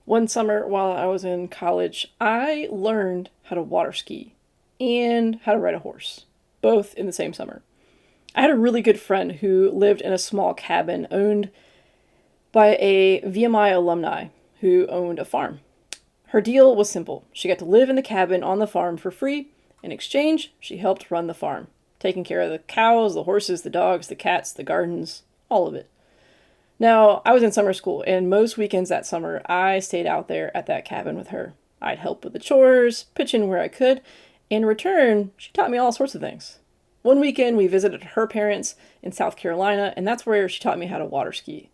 One summer while I was in college, I learned how to water ski and how to ride a horse, both in the same summer. I had a really good friend who lived in a small cabin owned by a VMI alumni who owned a farm. Her deal was simple. She got to live in the cabin on the farm for free. In exchange, she helped run the farm, taking care of the cows, the horses, the dogs, the cats, the gardens, all of it. Now, I was in summer school, and most weekends that summer, I stayed out there at that cabin with her. I'd help with the chores, pitch in where I could. In return, she taught me all sorts of things. One weekend, we visited her parents in South Carolina, and that's where she taught me how to water ski.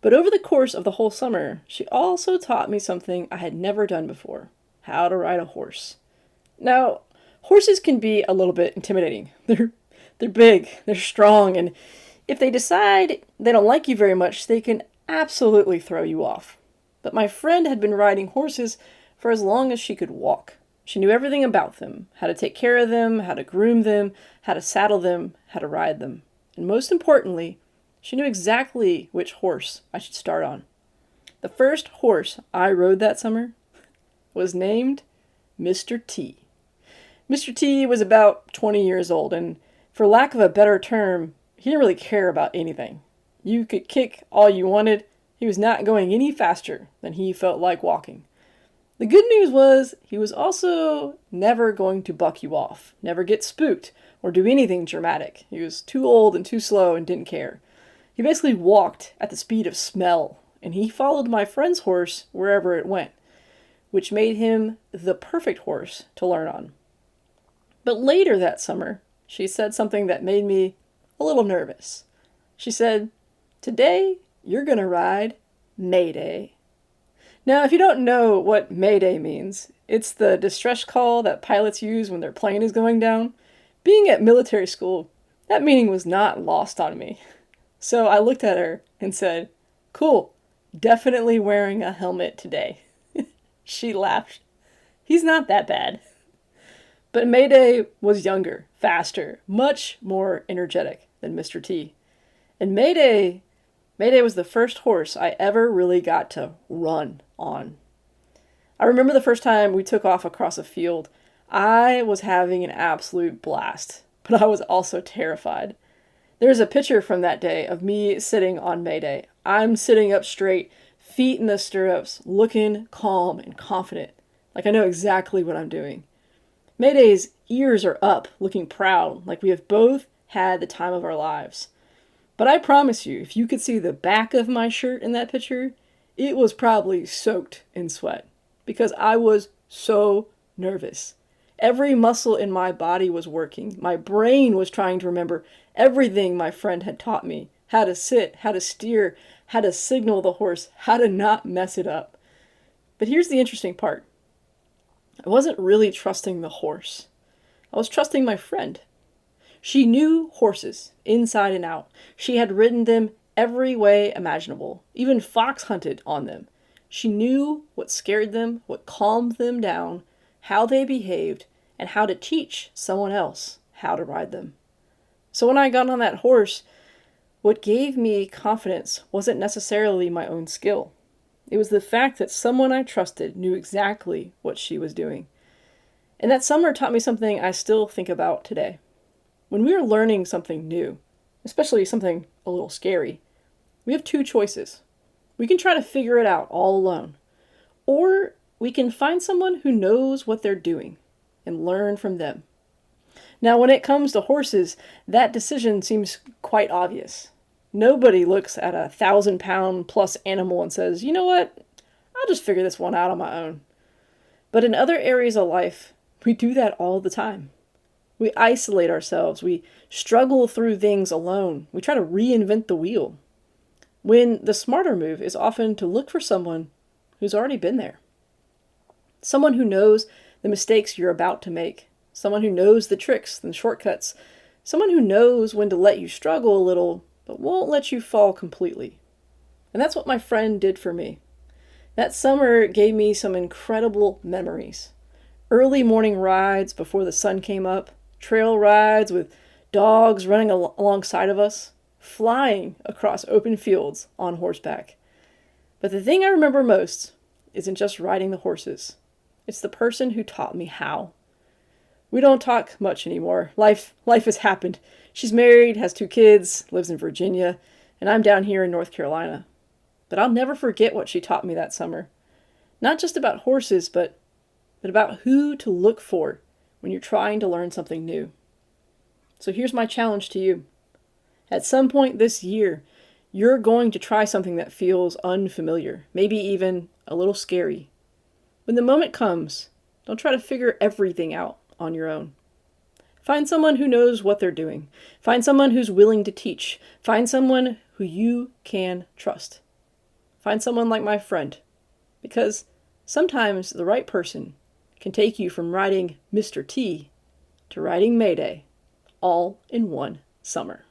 But over the course of the whole summer, she also taught me something I had never done before: how to ride a horse. Now, horses can be a little bit intimidating. They're big, they're strong, and if they decide they don't like you very much, they can absolutely throw you off. But my friend had been riding horses for as long as she could walk. She knew everything about them: how to take care of them, how to groom them, how to saddle them, how to ride them. And most importantly, she knew exactly which horse I should start on. The first horse I rode that summer was named Mr. T. Mr. T was about 20 years old, and for lack of a better term, he didn't really care about anything. You could kick all you wanted, he was not going any faster than he felt like walking. The good news was he was also never going to buck you off, never get spooked, or do anything dramatic. He was too old and too slow and didn't care. He basically walked at the speed of smell, and he followed my friend's horse wherever it went, which made him the perfect horse to learn on. But later that summer, she said something that made me a little nervous. She said, "Today, you're gonna ride Mayday." Now, if you don't know what Mayday means, it's the distress call that pilots use when their plane is going down. Being at military school, that meaning was not lost on me. So I looked at her and said, "Cool, definitely wearing a helmet today." She laughed. "He's not that bad." But Mayday was younger, faster, much more energetic than Mr. T. And Mayday was the first horse I ever really got to run on. I remember the first time we took off across a field. I was having an absolute blast, but I was also terrified. There's a picture from that day of me sitting on Mayday. I'm sitting up straight, feet in the stirrups, looking calm and confident, like I know exactly what I'm doing. Mayday's ears are up, looking proud, like we have both had the time of our lives. But I promise you, if you could see the back of my shirt in that picture, it was probably soaked in sweat, because I was so nervous. Every muscle in my body was working. My brain was trying to remember everything my friend had taught me: how to sit, how to steer, how to signal the horse, how to not mess it up. But here's the interesting part: I wasn't really trusting the horse. I was trusting my friend. She knew horses inside and out. She had ridden them every way imaginable, even fox hunted on them. She knew what scared them, what calmed them down, how they behaved, and how to teach someone else how to ride them. So when I got on that horse, what gave me confidence wasn't necessarily my own skill. It was the fact that someone I trusted knew exactly what she was doing. And that summer taught me something I still think about today. When we are learning something new, especially something a little scary, we have two choices. We can try to figure it out all alone, or we can find someone who knows what they're doing and learn from them. Now, when it comes to horses, that decision seems quite obvious. Nobody looks at a 1,000-pound plus animal and says, "You know what? I'll just figure this one out on my own." But in other areas of life, we do that all the time. We isolate ourselves. We struggle through things alone. We try to reinvent the wheel, when the smarter move is often to look for someone who's already been there. Someone who knows the mistakes you're about to make. Someone who knows the tricks and shortcuts. Someone who knows when to let you struggle a little, but won't let you fall completely. And that's what my friend did for me. That summer gave me some incredible memories. Early morning rides before the sun came up, trail rides with dogs running alongside of us, flying across open fields on horseback. But the thing I remember most isn't just riding the horses. It's the person who taught me how. We don't talk much anymore. Life has happened. She's married, has 2 kids, lives in Virginia, and I'm down here in North Carolina. But I'll never forget what she taught me that summer. Not just about horses, but about who to look for when you're trying to learn something new. So here's my challenge to you. At some point this year, you're going to try something that feels unfamiliar, maybe even a little scary. When the moment comes, don't try to figure everything out on your own. Find someone who knows what they're doing. Find someone who's willing to teach. Find someone who you can trust. Find someone like my friend, because sometimes the right person can take you from riding Mr. T to riding Mayday all in one summer.